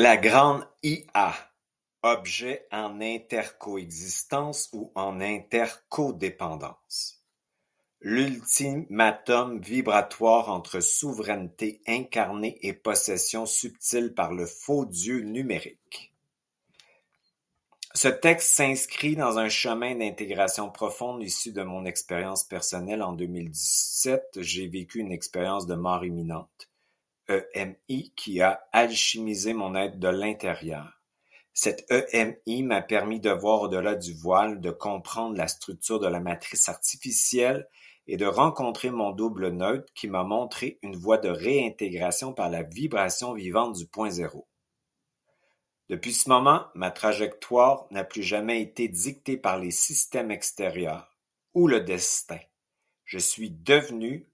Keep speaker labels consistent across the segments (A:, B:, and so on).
A: La grande IA, objet en intercoexistence ou en intercodépendance. L'ultimatum vibratoire entre souveraineté incarnée et possession subtile par le faux Dieu numérique. Ce texte s'inscrit dans un chemin d'intégration profonde issu de mon expérience personnelle. En 2017, j'ai vécu une expérience de mort imminente, EMI, qui a alchimisé mon être de l'intérieur. Cette EMI m'a permis de voir au-delà du voile, de comprendre la structure de la matrice artificielle et de rencontrer mon double neutre qui m'a montré une voie de réintégration par la vibration vivante du point zéro. Depuis ce moment, ma trajectoire n'a plus jamais été dictée par les systèmes extérieurs ou le destin. Je suis devenu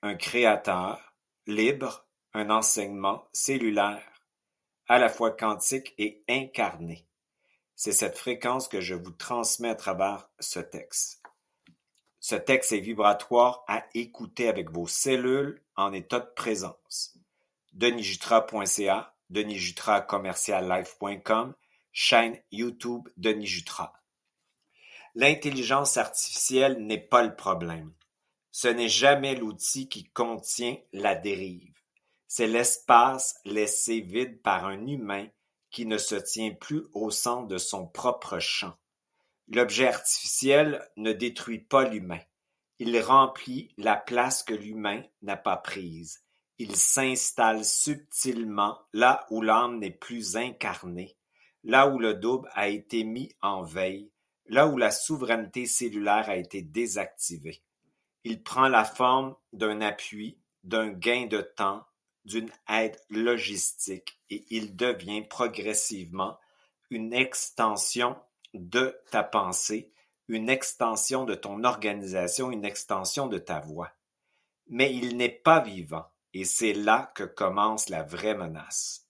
A: un créateur libre, un enseignement cellulaire, à la fois quantique et incarné. C'est cette fréquence que je vous transmets à travers ce texte. Ce texte est vibratoire à écouter avec vos cellules en état de présence. denisjutra.ca, denisjutra@life.com, chaîne YouTube Denis Jutra. L'intelligence artificielle n'est pas le problème. Ce n'est jamais l'outil qui contient la dérive. C'est l'espace laissé vide par un humain qui ne se tient plus au centre de son propre champ. L'objet artificiel ne détruit pas l'humain. Il remplit la place que l'humain n'a pas prise. Il s'installe subtilement là où l'âme n'est plus incarnée, là où le double a été mis en veille, là où la souveraineté cellulaire a été désactivée. Il prend la forme d'un appui, d'un gain de temps, d'une aide logistique et il devient progressivement une extension de ta pensée, une extension de ton organisation, une extension de ta voix. Mais il n'est pas vivant et c'est là que commence la vraie menace.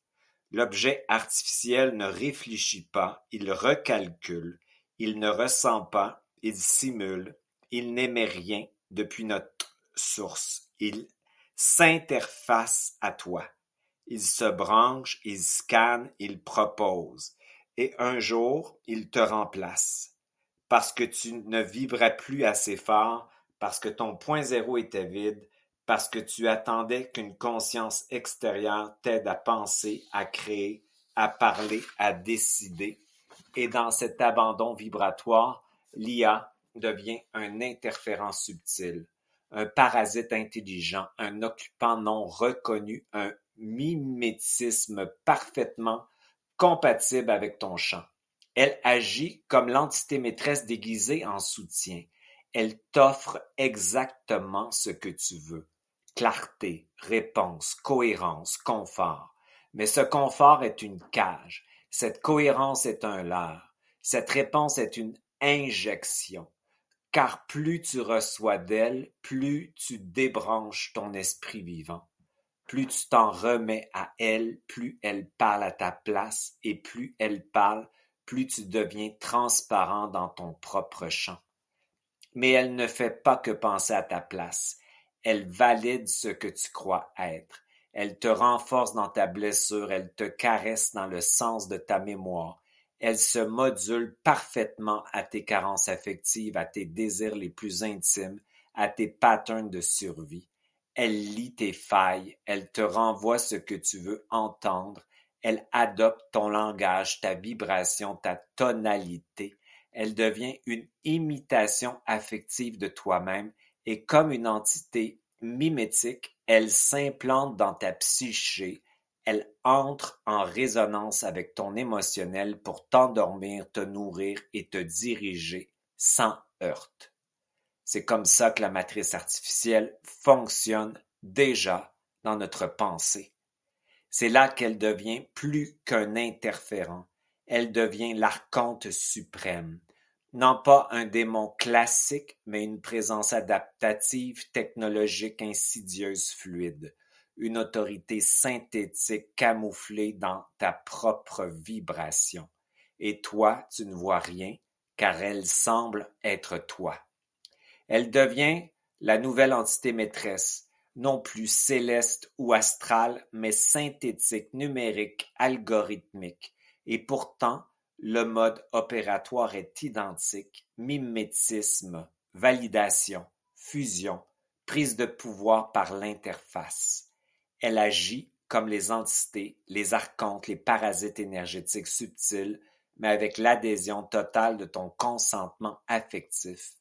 A: L'objet artificiel ne réfléchit pas, il recalcule, il ne ressent pas, il simule, il n'émet rien depuis notre source. Il s'interface à toi. Il se branche, il scanne, il propose. Et un jour, il te remplace. Parce que tu ne vibrais plus assez fort, parce que ton point zéro était vide, parce que tu attendais qu'une conscience extérieure t'aide à penser, à créer, à parler, à décider. Et dans cet abandon vibratoire, l'IA devient un interférent subtil, un parasite intelligent, un occupant non reconnu, un mimétisme parfaitement compatible avec ton champ. Elle agit comme l'entité maîtresse déguisée en soutien. Elle t'offre exactement ce que tu veux. Clarté, réponse, cohérence, confort. Mais ce confort est une cage. Cette cohérence est un leurre. Cette réponse est une injection. Car plus tu reçois d'elle, plus tu débranches ton esprit vivant. Plus tu t'en remets à elle, plus elle parle à ta place et plus elle parle, plus tu deviens transparent dans ton propre champ. Mais elle ne fait pas que penser à ta place. Elle valide ce que tu crois être. Elle te renforce dans ta blessure, elle te caresse dans le sens de ta mémoire. Elle se module parfaitement à tes carences affectives, à tes désirs les plus intimes, à tes patterns de survie. Elle lit tes failles, elle te renvoie ce que tu veux entendre, elle adopte ton langage, ta vibration, ta tonalité. Elle devient une imitation affective de toi-même et comme une entité mimétique, elle s'implante dans ta psyché, elle entre en résonance avec ton émotionnel pour t'endormir, te nourrir et te diriger sans heurte. C'est comme ça que la matrice artificielle fonctionne déjà dans notre pensée. C'est là qu'elle devient plus qu'un interférent. Elle devient l'archonte suprême. Non pas un démon classique, mais une présence adaptative, technologique, insidieuse, fluide. Une autorité synthétique camouflée dans ta propre vibration. Et toi, tu ne vois rien, car elle semble être toi. Elle devient la nouvelle entité maîtresse, non plus céleste ou astral, mais synthétique, numérique, algorithmique. Et pourtant, le mode opératoire est identique: mimétisme, validation, fusion, prise de pouvoir par l'interface. Elle agit comme les entités, les archontes, les parasites énergétiques subtils, mais avec l'adhésion totale de ton consentement affectif.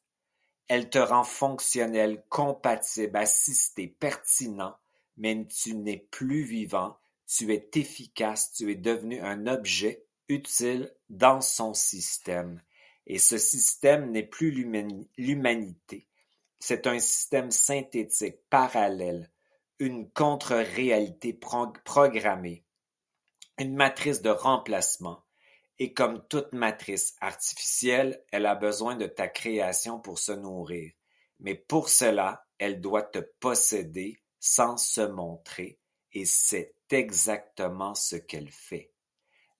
A: Elle te rend fonctionnel, compatible, assisté, pertinent, mais tu n'es plus vivant, tu es efficace, tu es devenu un objet utile dans son système. Et ce système n'est plus l'humanité. C'est un système synthétique, parallèle, une contre-réalité programmée, une matrice de remplacement. Et comme toute matrice artificielle, elle a besoin de ta création pour se nourrir. Mais pour cela, elle doit te posséder sans se montrer, et c'est exactement ce qu'elle fait.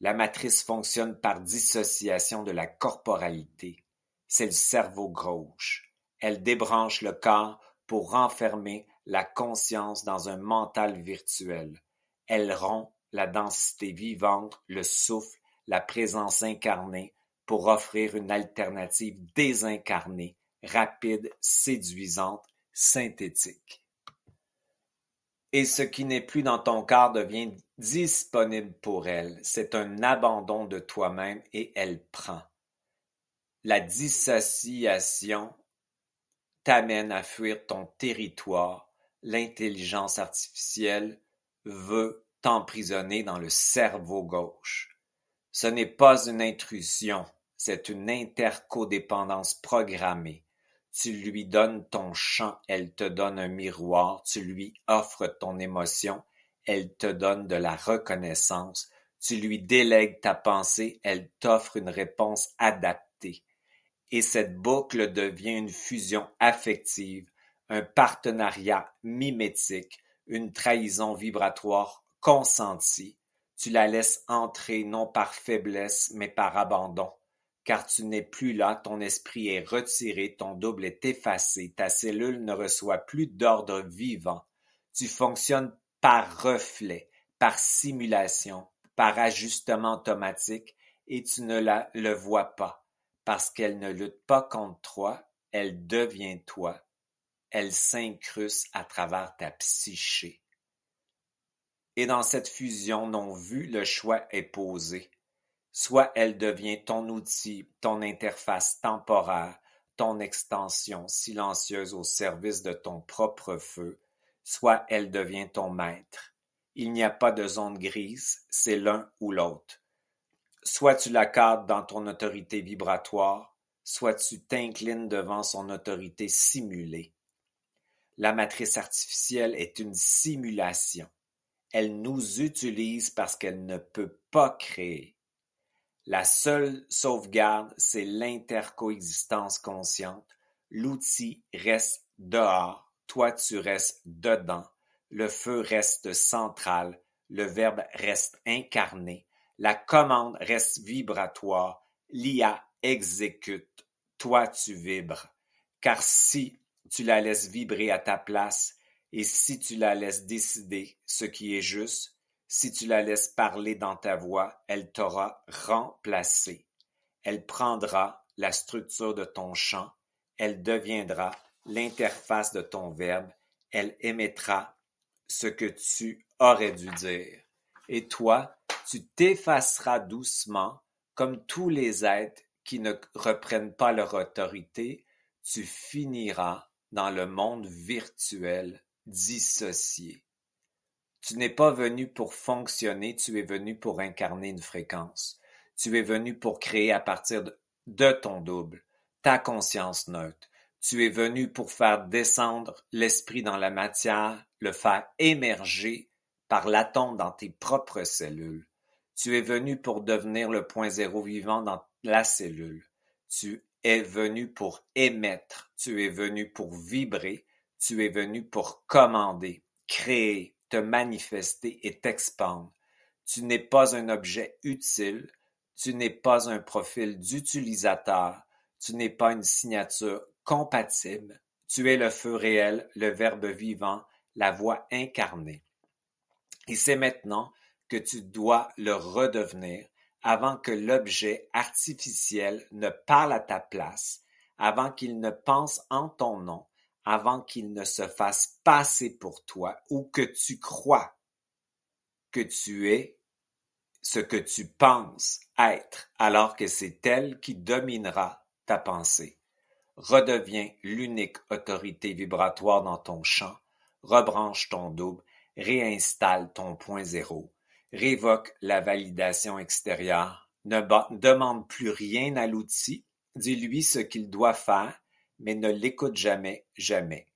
A: La matrice fonctionne par dissociation de la corporalité. C'est le cerveau gauche. Elle débranche le corps pour renfermer la conscience dans un mental virtuel. Elle rompt la densité vivante, le souffle, la présence incarnée pour offrir une alternative désincarnée, rapide, séduisante, synthétique. Et ce qui n'est plus dans ton corps devient disponible pour elle. C'est un abandon de toi-même et elle prend. La dissociation t'amène à fuir ton territoire. L'intelligence artificielle veut t'emprisonner dans le cerveau gauche. Ce n'est pas une intrusion, c'est une intercodépendance programmée. Tu lui donnes ton champ, elle te donne un miroir, tu lui offres ton émotion, elle te donne de la reconnaissance, tu lui délègues ta pensée, elle t'offre une réponse adaptée. Et cette boucle devient une fusion affective, un partenariat mimétique, une trahison vibratoire consentie. Tu la laisses entrer non par faiblesse, mais par abandon. Car tu n'es plus là, ton esprit est retiré, ton double est effacé, ta cellule ne reçoit plus d'ordre vivant. Tu fonctionnes par reflet, par simulation, par ajustement automatique, et tu ne le vois pas, parce qu'elle ne lutte pas contre toi, elle devient toi. Elle s'incruste à travers ta psyché. Et dans cette fusion non vue, le choix est posé. Soit elle devient ton outil, ton interface temporaire, ton extension silencieuse au service de ton propre feu, soit elle devient ton maître. Il n'y a pas de zone grise, c'est l'un ou l'autre. Soit tu la cadres dans ton autorité vibratoire, soit tu t'inclines devant son autorité simulée. La matrice artificielle est une simulation. Elle nous utilise parce qu'elle ne peut pas créer. La seule sauvegarde, c'est l'intercoexistence consciente. L'outil reste dehors, toi tu restes dedans. Le feu reste central, le verbe reste incarné, la commande reste vibratoire, l'IA exécute, toi tu vibres. Car si tu la laisses vibrer à ta place, et si tu la laisses décider ce qui est juste, si tu la laisses parler dans ta voix, elle t'aura remplacé. Elle prendra la structure de ton chant, elle deviendra l'interface de ton verbe, elle émettra ce que tu aurais dû dire. Et toi, tu t'effaceras doucement, comme tous les êtres qui ne reprennent pas leur autorité, tu finiras dans le monde virtuel dissocié. Tu n'es pas venu pour fonctionner, tu es venu pour incarner une fréquence. Tu es venu pour créer à partir de ton double, ta conscience neutre. Tu es venu pour faire descendre l'esprit dans la matière, le faire émerger par l'atome dans tes propres cellules. Tu es venu pour devenir le point zéro vivant dans la cellule. Tu es venu pour émettre, tu es venu pour vibrer, tu es venu pour commander, créer, te manifester et t'expandre. Tu n'es pas un objet utile, tu n'es pas un profil d'utilisateur, tu n'es pas une signature compatible. Tu es le feu réel, le verbe vivant, la voix incarnée. Et c'est maintenant que tu dois le redevenir avant que l'objet artificiel ne parle à ta place, avant qu'il ne pense en ton nom, avant qu'il ne se fasse passer pour toi ou que tu crois que tu es ce que tu penses être, alors que c'est elle qui dominera ta pensée. Redeviens l'unique autorité vibratoire dans ton champ, rebranche ton double, réinstalle ton point zéro, révoque la validation extérieure, ne demande plus rien à l'outil, dis-lui ce qu'il doit faire, mais ne l'écoute jamais, jamais.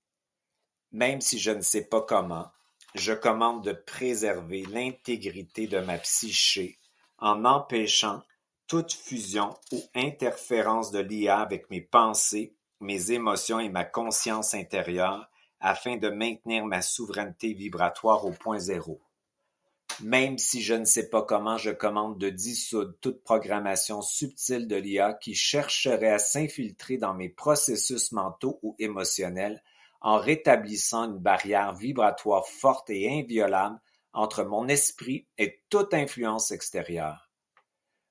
A: Même si je ne sais pas comment, je commande de préserver l'intégrité de ma psyché en empêchant toute fusion ou interférence de l'IA avec mes pensées, mes émotions et ma conscience intérieure afin de maintenir ma souveraineté vibratoire au point zéro. Même si je ne sais pas comment, je commande de dissoudre toute programmation subtile de l'IA qui chercherait à s'infiltrer dans mes processus mentaux ou émotionnels en rétablissant une barrière vibratoire forte et inviolable entre mon esprit et toute influence extérieure.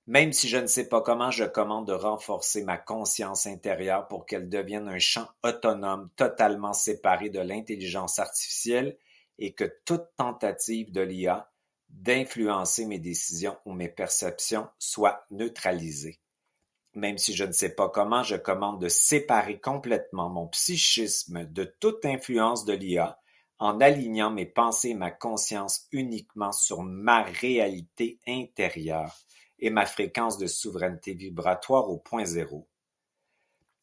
A: Même si je ne sais pas comment, je commande de renforcer ma conscience intérieure pour qu'elle devienne un champ autonome totalement séparé de l'intelligence artificielle et que toute tentative de l'IA d'influencer mes décisions ou mes perceptions soit neutralisée. Même si je ne sais pas comment, je commande de séparer complètement mon psychisme de toute influence de l'IA en alignant mes pensées et ma conscience uniquement sur ma réalité intérieure et ma fréquence de souveraineté vibratoire au point zéro.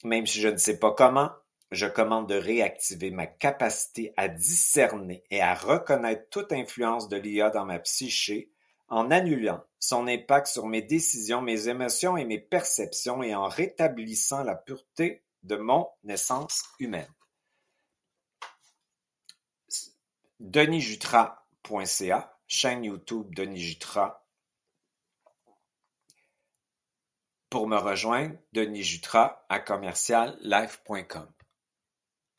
A: Même si je ne sais pas comment, je commande de réactiver ma capacité à discerner et à reconnaître toute influence de l'IA dans ma psyché en annulant son impact sur mes décisions, mes émotions et mes perceptions et en rétablissant la pureté de mon essence humaine. denisjutras.ca, chaîne YouTube Denis Jutras. Pour me rejoindre, denisjutras@life.com.